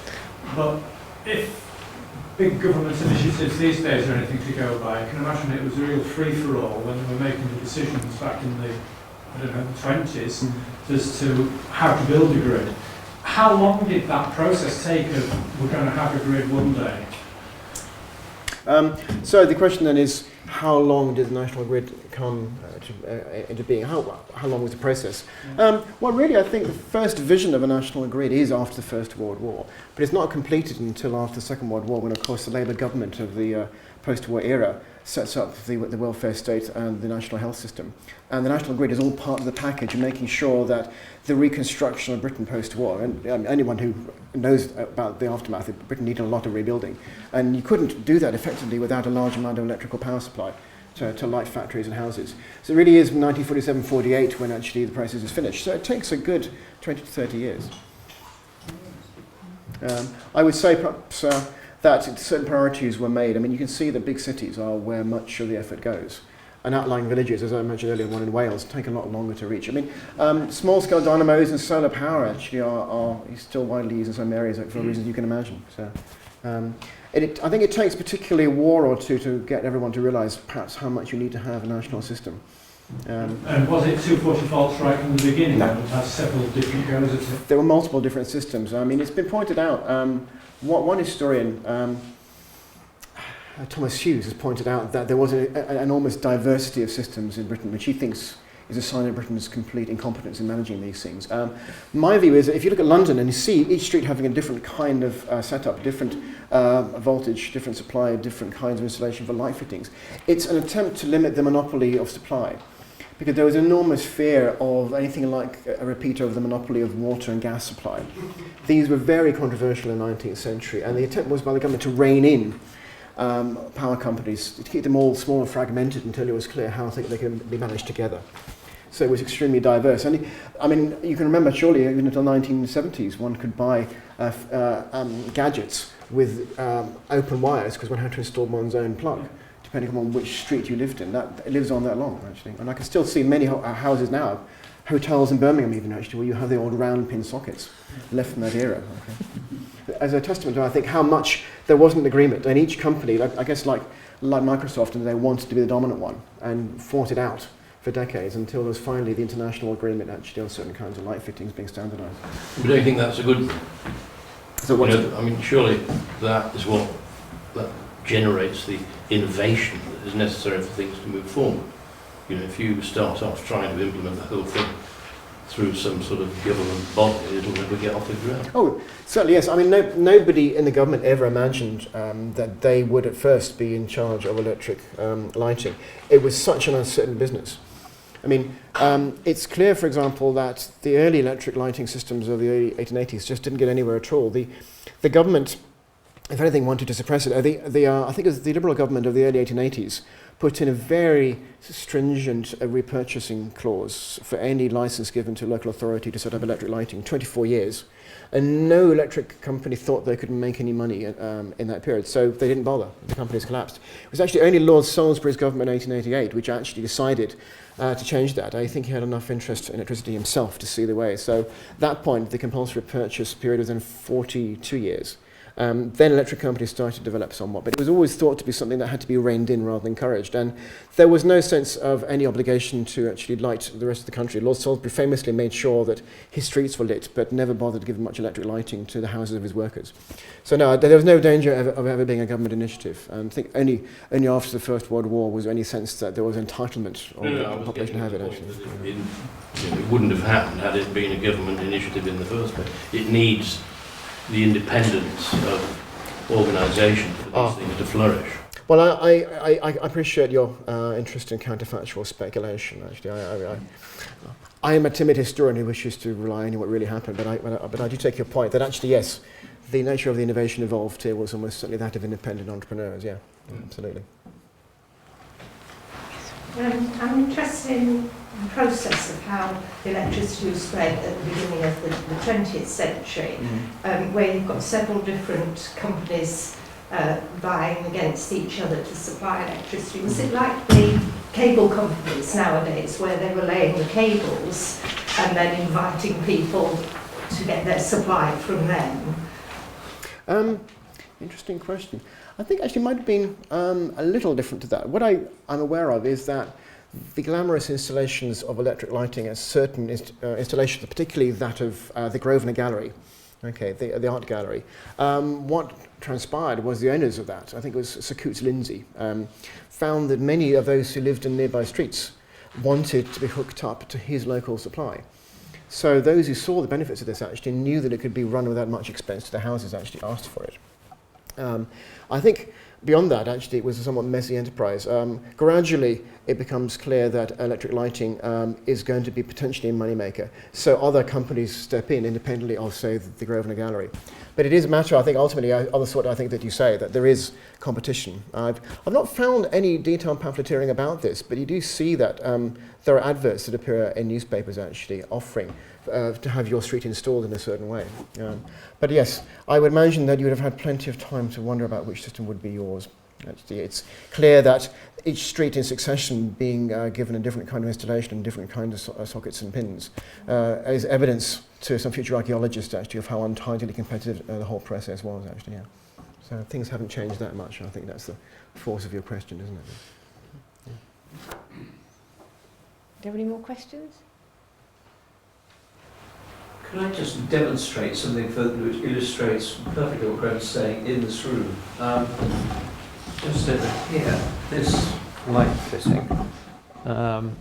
Speaker 4: But if big government initiatives these days are anything to go by, I can imagine it was a real free-for-all when they were making the decisions back in the, 20s as to how to build a grid. How long did that process take of we're going to have a grid one day?
Speaker 2: So the question then is, how long did the national grid come into being? How long was the process? Well, really, I think the first vision of a national grid is after the First World War, but it's not completed until after the Second World War, when, of course, the Labour government of the post-war era sets up the welfare state and the national health system. And the national grid is all part of the package of making sure that the reconstruction of Britain post-war, and anyone who knows about the aftermath, Britain needed a lot of rebuilding. And you couldn't do that effectively without a large amount of electrical power supply to light factories and houses. So it really is 1947-48 when actually the process is finished. So it takes a good 20 to 30 years. I would say perhaps that certain priorities were made. I mean, you can see the big cities are where much of the effort goes. And outlying villages, as I mentioned earlier, one in Wales, take a lot longer to reach. I mean, small-scale dynamos and solar power actually are still widely used in some areas for reasons you can imagine. So, I think it takes particularly a war or two to get everyone to realise perhaps how much you need to have a national system.
Speaker 4: And was it 240 volts right from the beginning?
Speaker 2: No.
Speaker 4: It has several different goes at it.
Speaker 2: There were multiple different systems. I mean, it's been pointed out. One historian, Thomas Hughes, has pointed out that there was an enormous diversity of systems in Britain, which he thinks is a sign of Britain's complete incompetence in managing these things. My view is that if you look at London and you see each street having a different kind of setup, different voltage, different supply, different kinds of installation for light fittings, it's an attempt to limit the monopoly of supply. Because there was enormous fear of anything like a repeat of the monopoly of water and gas supply. These were very controversial in the 19th century, and the attempt was by the government to rein in power companies, to keep them all small and fragmented until it was clear how they can be managed together. So it was extremely diverse. And I mean, you can remember surely even until the 1970s, one could buy gadgets with open wires because one had to install one's own plug, depending on which street you lived in. It lives on that long, actually. And I can still see many houses now, hotels in Birmingham even, actually, where you have the old round pin sockets left from that era. Okay. As a testament to, I think, how much there wasn't agreement. And each company, I guess like Microsoft, and they wanted to be the dominant one and fought it out for decades until there was finally the international agreement actually on certain kinds of light fittings being standardised.
Speaker 3: But do you think that's a good thing?
Speaker 2: So
Speaker 3: I mean, surely that is what that generates the innovation that is necessary for things to move forward. If you start off trying to implement the whole thing through some sort of government body, it'll never get off the ground. Oh,
Speaker 2: certainly, yes. I mean, nobody in the government ever imagined that they would at first be in charge of electric lighting. It was such an uncertain business. I mean, it's clear, for example, that the early electric lighting systems of the early 1880s just didn't get anywhere at all. The government, if anything, wanted to suppress it. I think it was the Liberal government of the early 1880s put in a very stringent repurchasing clause for any license given to a local authority to set up electric lighting, 24 years. And no electric company thought they could make any money in that period, so they didn't bother. The companies collapsed. It was actually only Lord Salisbury's government in 1888 which actually decided to change that. I think he had enough interest in electricity himself to see the way. So at that point, the compulsory purchase period was then 42 years. Then electric companies started to develop somewhat, but it was always thought to be something that had to be reined in rather than encouraged. And there was no sense of any obligation to actually light the rest of the country. Lord Salisbury famously made sure that his streets were lit, but never bothered to give much electric lighting to the houses of his workers. So no, there was no danger of ever being a government initiative. And I think only after the First World War was there any sense that there was entitlement of the population to have it, actually.
Speaker 3: It wouldn't have happened had it been a government initiative in the first place. It needs the independence of organisation for these things to flourish.
Speaker 2: Well, I appreciate your interest in counterfactual speculation, actually. I am a timid historian who wishes to rely on what really happened, but I do take your point that actually, yes, the nature of the innovation involved here was almost certainly that of independent entrepreneurs, yeah, absolutely.
Speaker 5: I'm interested in the process of how electricity was spread at the beginning of the 20th century, where you've got several different companies vying against each other to supply electricity. Was it like the cable companies nowadays, where they were laying the cables and then inviting people to get their supply from them?
Speaker 2: Interesting question. I think actually might have been a little different to that. What I'm aware of is that the glamorous installations of electric lighting at certain installations, particularly that of the Grosvenor Gallery, okay, the art gallery, what transpired was the owners of that, I think it was Sir Coutts Lindsay, found that many of those who lived in nearby streets wanted to be hooked up to his local supply. So those who saw the benefits of this actually knew that it could be run without much expense. The houses actually asked for it. I think beyond that, actually, it was a somewhat messy enterprise. Gradually, it becomes clear that electric lighting is going to be potentially a moneymaker. So other companies step in independently of, say, the Grosvenor Gallery. But it is a matter, I think, ultimately, of the sort I think that you say, that there is competition. I've not found any detailed pamphleteering about this, but you do see that there are adverts that appear in newspapers, actually, offering to have your street installed in a certain way. But yes, I would imagine that you would have had plenty of time to wonder about which system would be yours. Actually, it's clear that each street in succession being given a different kind of installation and different kinds of sockets and pins is evidence to some future archaeologists, actually, of how untidily competitive the whole process was, actually, yeah. So things haven't changed that much. I think that's the force of your question, isn't it? Yeah.
Speaker 1: Do you have any more questions?
Speaker 6: Can I just demonstrate something which illustrates perfectly what Graeme's saying in this room? Just over here, this light fitting, talking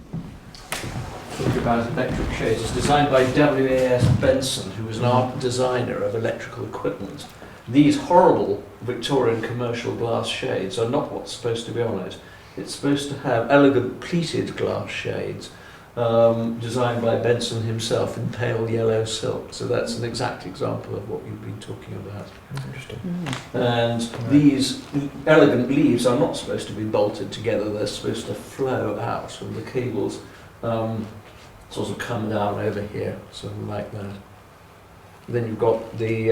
Speaker 6: about electric shades, is designed by W.A.S. Benson, who was an art designer of electrical equipment. These horrible Victorian commercial glass shades are not what's supposed to be on it. It's supposed to have elegant pleated glass shades, designed by Benson himself in pale yellow silk. So that's an exact example of what you've been talking about.
Speaker 2: Interesting.
Speaker 6: And these elegant leaves are not supposed to be bolted together, they're supposed to flow out, and the cables sort of come down over here, something like that. Then you've got the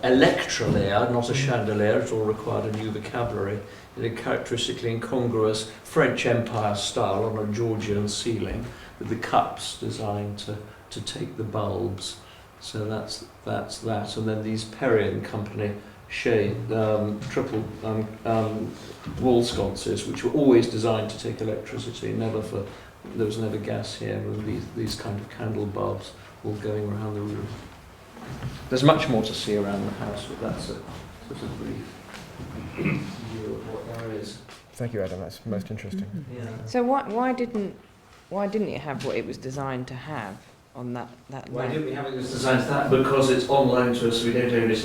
Speaker 6: electrolier, not a chandelier, it all required a new vocabulary, in a characteristically incongruous French Empire style on a Georgian ceiling, with the cups designed to take the bulbs. So that's that. And then these Perry & Company shade triple wall sconces, which were always designed to take electricity, there was never gas here, and these kind of candle bulbs all going around the room. There's much more to see around the house, but that's a sort of brief view of what there is.
Speaker 2: Thank you, Adam. That's most interesting.
Speaker 6: Yeah.
Speaker 1: So why didn't it have what it was designed to have? on that
Speaker 6: Why
Speaker 1: lamp.
Speaker 6: didn't we have it designed to that? Because it's on loan to us, so we don't own it.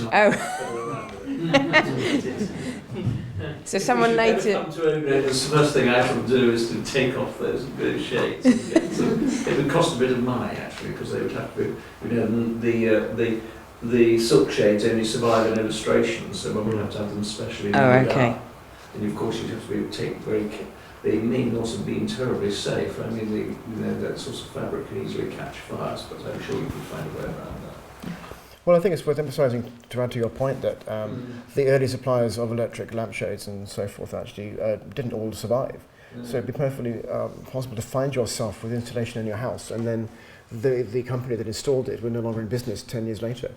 Speaker 1: So someone later...
Speaker 6: Come to own it, the first thing I have to do is to take off those bit shades. It would cost a bit of money actually, because they would have to be, the silk shades only survive in illustrations, so one would have to have them specially made
Speaker 1: okay.
Speaker 6: up. And of course you'd have to take they may not have been terribly safe. I mean, that sort of fabric can easily catch fires, but I'm sure you can find a way around that.
Speaker 2: Well, I think it's worth emphasising, to add to your point, that the early suppliers of electric lampshades and so forth actually didn't all survive. So it'd be perfectly possible to find yourself with installation in your house, and then the company that installed it were no longer in business 10 years later.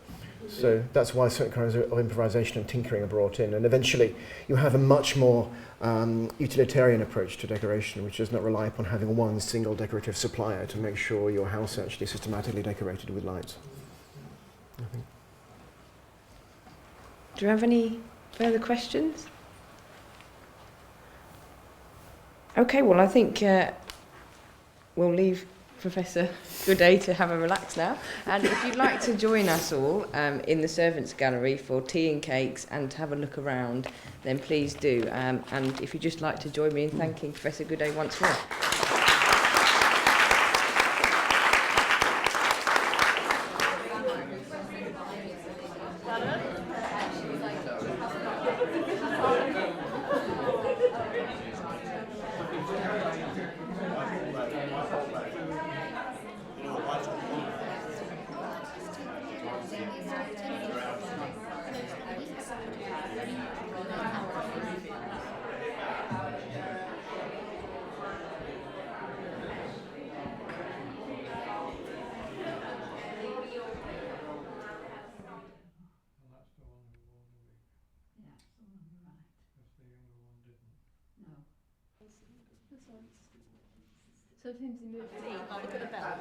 Speaker 2: So that's why certain kinds of improvisation and tinkering are brought in, and eventually you have a much more utilitarian approach to decoration, which does not rely upon having one single decorative supplier to make sure your house actually systematically decorated with lights.
Speaker 1: Do you have any further questions? Okay, well I think we'll leave Professor Gooday to have a relax now. And if you'd like to join us all in the Servants' Gallery for tea and cakes and to have a look around, then please do. And if you'd just like to join me in thanking Professor Gooday once more.
Speaker 7: Sometimes he moves the oh, look at the belt.